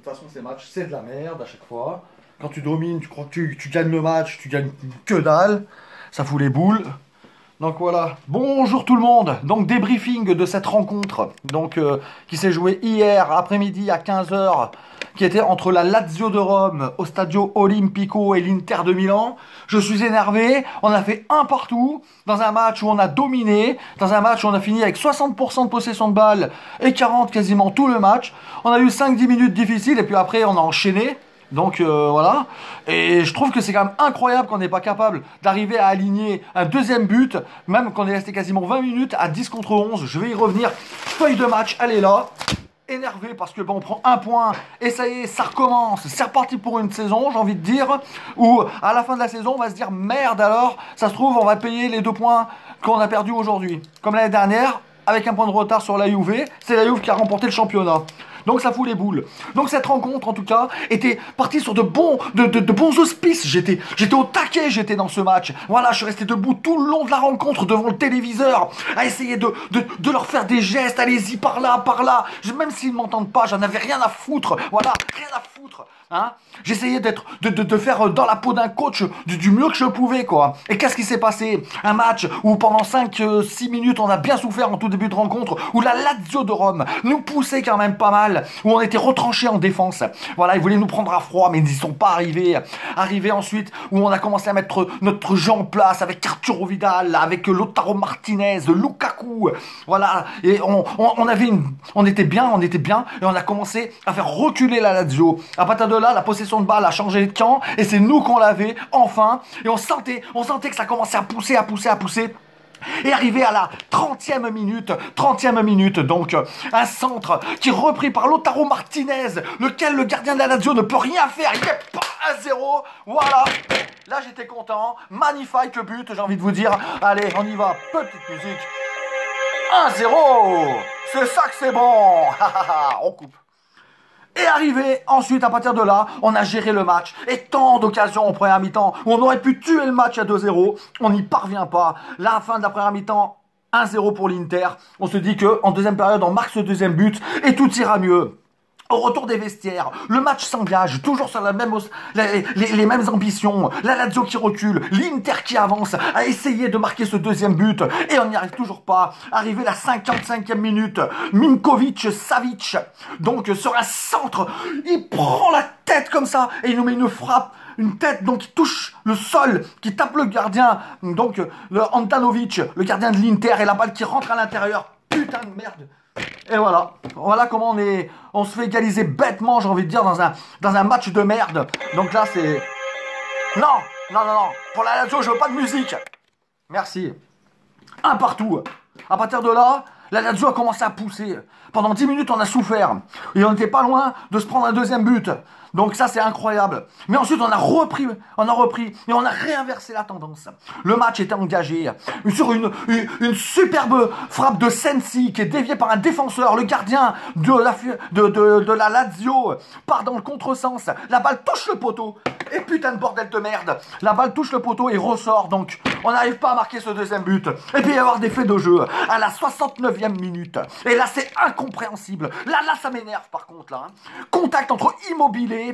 façon, ces matchs, c'est de la merde à chaque fois. Quand tu domines, tu crois que tu gagnes le match, tu gagnes que dalle. Ça fout les boules. Donc voilà. Bonjour tout le monde. Donc débriefing de cette rencontre qui s'est jouée hier après-midi à 15 h, qui était entre la Lazio de Rome au Stadio Olimpico et l'Inter de Milan. Je suis énervé. On a fait un partout dans un match où on a dominé, dans un match où on a fini avec 60% de possession de balle et 40 quasiment tout le match. On a eu 5-10 minutes difficiles et puis après on a enchaîné. Donc voilà, et je trouve que c'est quand même incroyable qu'on n'est pas capable d'arriver à aligner un deuxième but, même qu'on est resté quasiment 20 minutes à 10 contre 11, je vais y revenir. Feuille de match, elle est là, énervé parce que on prend un point, et ça y est, ça recommence, c'est reparti pour une saison, j'ai envie de dire, où à la fin de la saison, on va se dire, merde alors, ça se trouve, on va payer les 2 points qu'on a perdus aujourd'hui. Comme l'année dernière, avec un point de retard sur la Juve, c'est la Juve qui a remporté le championnat. Donc ça fout les boules. Donc cette rencontre, en tout cas, était partie sur de bons auspices. J'étais au taquet, j'étais dans ce match. Voilà, je suis resté debout tout le long de la rencontre devant le téléviseur, à essayer de leur faire des gestes, allez-y par là, par là. Même s'ils ne m'entendent pas, j'en avais rien à foutre. Voilà, rien à foutre. Hein, j'essayais de faire dans la peau d'un coach du mieux que je pouvais, quoi. Et qu'est-ce qui s'est passé? Un match où pendant 5-6 minutes on a bien souffert en tout début de rencontre, où la Lazio de Rome nous poussait quand même pas mal, où on était retranchés en défense. Voilà, ils voulaient nous prendre à froid, mais ils n'y sont pas arrivés. Arrivé ensuite, où on a commencé à mettre notre jeu en place avec Arturo Vidal, avec Lautaro Martinez, Lukaku. Voilà, et on était bien, et on a commencé à faire reculer la Lazio. À partir de là, la possession de balle a changé de camp, et c'est nous qu'on l'avait, enfin, et on sentait que ça commençait à pousser. Et arrivé à la 30e minute, donc un centre qui est repris par Lautaro Martinez, lequel le gardien de la Lazio ne peut rien faire, il est pas 1-0, voilà. Là j'étais content, magnifique but, j'ai envie de vous dire. Allez, on y va, petite musique. 1-0, c'est ça que c'est bon. On coupe. Et arrivé, ensuite, à partir de là, on a géré le match. Et tant d'occasions en première mi-temps où on aurait pu tuer le match à 2-0. On n'y parvient pas. La fin de la première mi-temps, 1-0 pour l'Inter. On se dit qu'en deuxième période, on marque ce deuxième but et tout ira mieux. Au retour des vestiaires, le match s'engage, toujours sur les mêmes ambitions. La Lazio qui recule, l'Inter qui avance, à essayer de marquer ce deuxième but. Et on n'y arrive toujours pas. Arrivé la 55e minute, Milinkovic-Savic, donc sur un centre, il prend la tête comme ça, et il nous met une frappe, une tête donc qui touche le sol, qui tape le gardien, donc le Handanovic, le gardien de l'Inter, et la balle qui rentre à l'intérieur. Putain de merde. Et voilà comment on se fait égaliser bêtement, j'ai envie de dire, dans un match de merde. Donc là, c'est... Non, pour la Lazio, je veux pas de musique. Merci. Un partout. À partir de là, la Lazio a commencé à pousser. Pendant 10 minutes, on a souffert. Et on n'était pas loin de se prendre un deuxième but. Donc ça, c'est incroyable. Mais ensuite, on a repris, et on a réinversé la tendance. Le match était engagé sur une superbe frappe de Sensi qui est déviée par un défenseur. Le gardien de la Lazio part dans le contresens. La balle touche le poteau. Et putain de bordel de merde. La balle touche le poteau et ressort. Donc, on n'arrive pas à marquer ce deuxième but. Et puis, il y avoir des faits de jeu à la 69e minute. Et là, c'est incompréhensible. Là, ça m'énerve par contre. Là, hein. Contact entre Immobilier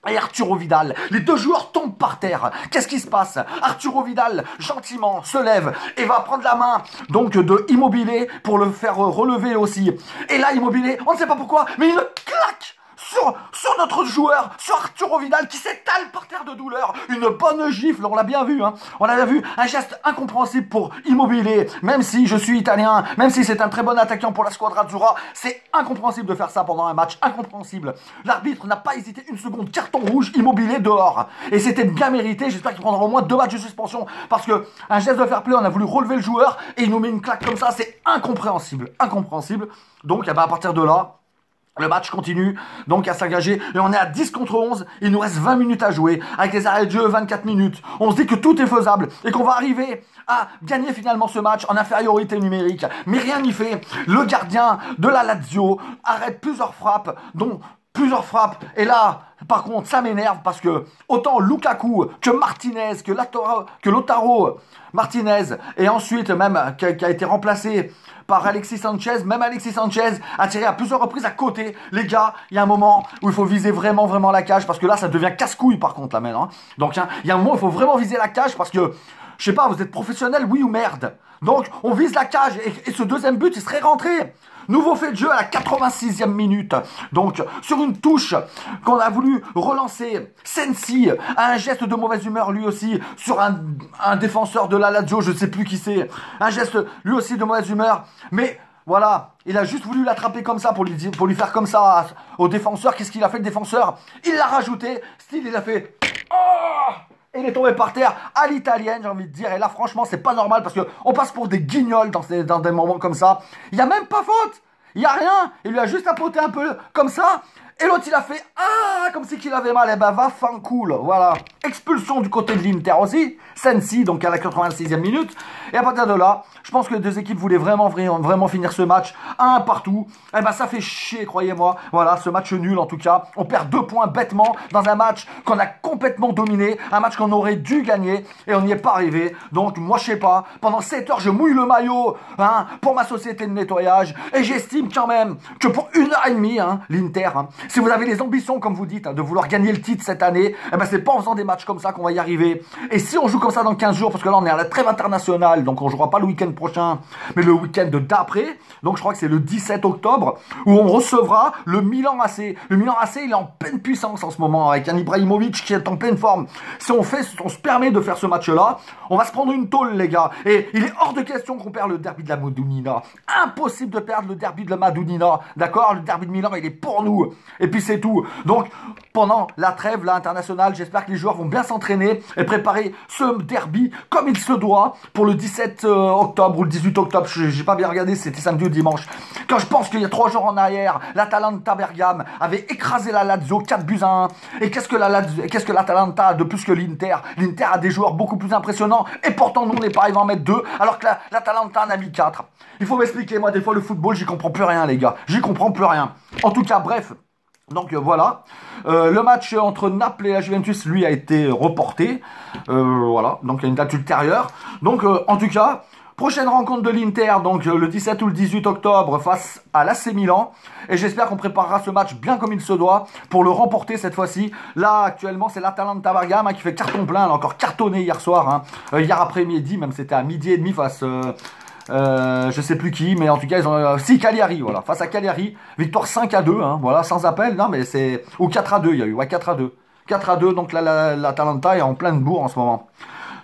et Arturo Vidal. Les deux joueurs tombent par terre. Qu'est-ce qui se passe? Arturo Vidal, gentiment, se lève et va prendre la main donc de Immobilier pour le faire relever aussi. Et là, Immobilier, on ne sait pas pourquoi, mais il le claque sur notre joueur, sur Arturo Vidal, qui s'étale par terre de douleur. Une bonne gifle, on l'a bien vu, hein. On l'a vu, un geste incompréhensible pour Immobilier. Même si je suis italien, même si c'est un très bon attaquant pour la squadra azzurra, c'est incompréhensible de faire ça pendant un match, incompréhensible. L'arbitre n'a pas hésité une seconde, carton rouge, Immobilier dehors. Et c'était bien mérité, j'espère qu'il prendra au moins 2 matchs de suspension, parce que un geste de fair play, on a voulu relever le joueur, et il nous met une claque comme ça, c'est incompréhensible. Donc, à partir de là, le match continue donc à s'engager et on est à 10 contre 11, il nous reste 20 minutes à jouer, avec les arrêts de jeu 24 minutes. On se dit que tout est faisable et qu'on va arriver à gagner finalement ce match en infériorité numérique. Mais rien n'y fait, le gardien de la Lazio arrête plusieurs frappes, et là, par contre, ça m'énerve parce que autant Lukaku que Martinez, que Lautaro Martinez, et ensuite même qui a été remplacé par Alexis Sanchez, même Alexis Sanchez a tiré à plusieurs reprises à côté. Les gars, il y a un moment où il faut viser vraiment la cage, parce que là, ça devient casse-couille par contre, là maintenant. Donc, il y a un moment où il faut vraiment viser la cage, parce que, je sais pas, vous êtes professionnel, oui ou merde. Donc, on vise la cage, et ce deuxième but, il serait rentré. Nouveau fait de jeu à la 86e minute. Donc, sur une touche qu'on a voulu relancer, Sensi a un geste de mauvaise humeur lui aussi sur un défenseur de la Lazio, je ne sais plus qui c'est. Un geste lui aussi de mauvaise humeur. Mais voilà, il a juste voulu l'attraper comme ça pour lui faire comme ça au défenseur. Qu'est-ce qu'il a fait le défenseur? Il l'a rajouté. Style, il a fait... Oh, et il est tombé par terre à l'italienne, j'ai envie de dire. Et là, franchement, c'est pas normal parce qu'on passe pour des guignols dans des moments comme ça. Il n'y a même pas faute. Il n'y a rien. Il lui a juste apporté un peu comme ça. Et l'autre, il a fait ah, comme si qu'il avait mal. Eh ben, va fin cool. Voilà. Expulsion du côté de l'Inter aussi. Sensi, donc à la 86e minute. Et à partir de là, je pense que les deux équipes voulaient vraiment finir ce match à un partout. Eh ben, ça fait chier, croyez-moi. Voilà, ce match nul en tout cas. On perd 2 points bêtement dans un match qu'on a complètement dominé. Un match qu'on aurait dû gagner. Et on n'y est pas arrivé. Donc, moi, je sais pas. Pendant 7 heures, je mouille le maillot pour ma société de nettoyage. Et j'estime quand même que pour 1h30, l'Inter, si vous avez les ambitions, comme vous dites, de vouloir gagner le titre cette année, eh ben, c'est pas en faisant des matchs comme ça qu'on va y arriver. Et si on joue comme ça dans 15 jours, parce que là, on est à la trêve internationale, donc on jouera pas le week-end prochain, mais le week-end d'après, donc je crois que c'est le 17 octobre, où on recevra le Milan AC. Le Milan AC, il est en pleine puissance en ce moment, avec un Ibrahimovic qui est en pleine forme. Si on se permet de faire ce match-là, on va se prendre une tôle, les gars. Et il est hors de question qu'on perd le derby de la Madonnina. Impossible de perdre le derby de la Madonnina, d'accord? Le derby de Milan, il est pour nous. Et puis c'est tout. Donc, pendant la trêve là, internationale, j'espère que les joueurs vont bien s'entraîner et préparer ce derby comme il se doit pour le 17 octobre ou le 18 octobre. J'ai pas bien regardé, c'était samedi ou dimanche. Quand je pense qu'il y a 3 jours en arrière, l'Atalanta Bergame avait écrasé la Lazio 4 buts à 1. Et qu'est-ce que l'Atalanta a de plus que l'Inter? L'Inter a des joueurs beaucoup plus impressionnants et pourtant nous on n'est pas arrivé à en mettre 2 alors que l'Atalanta en a mis 4. Il faut m'expliquer, moi des fois le football j'y comprends plus rien les gars. J'y comprends plus rien. En tout cas bref. Donc voilà, le match entre Naples et la Juventus, lui, a été reporté. Voilà, donc il y a une date ultérieure. Donc en tout cas, prochaine rencontre de l'Inter, donc le 17 ou le 18 octobre face à l'AC Milan. Et j'espère qu'on préparera ce match bien comme il se doit pour le remporter cette fois-ci. Là, actuellement, c'est l'Atalanta Bergame qui fait carton plein. Elle a encore cartonné hier soir, hier après-midi, même c'était à 12h30 face... je sais plus qui, mais en tout cas ils ont Cagliari, voilà, face à Cagliari, victoire 5-2, voilà, sans appel, non mais c'est, ou 4-2 il y a eu, ouais, 4-2, donc là l'Atalanta est en pleine bourre en ce moment.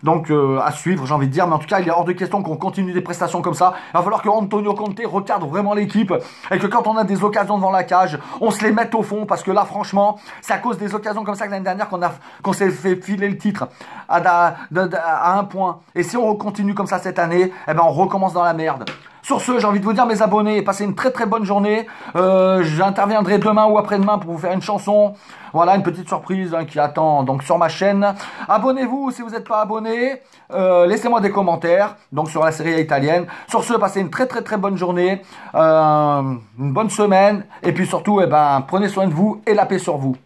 Donc à suivre, j'ai envie de dire, mais en tout cas il est hors de question qu'on continue des prestations comme ça. Il va falloir que Antonio Conte recadre vraiment l'équipe et que quand on a des occasions devant la cage, on se les mette au fond, parce que là franchement, c'est à cause des occasions comme ça que l'année dernière qu'on s'est fait filer le titre à 1 point. Et si on continue comme ça cette année, eh ben on recommence dans la merde. Sur ce, j'ai envie de vous dire, mes abonnés, passez une très bonne journée. J'interviendrai demain ou après-demain pour vous faire une chanson. Voilà, une petite surprise qui attend donc sur ma chaîne. Abonnez-vous si vous n'êtes pas abonné. Laissez-moi des commentaires donc sur la série italienne. Sur ce, passez une très bonne journée, une bonne semaine. Et puis surtout, prenez soin de vous et la paix sur vous.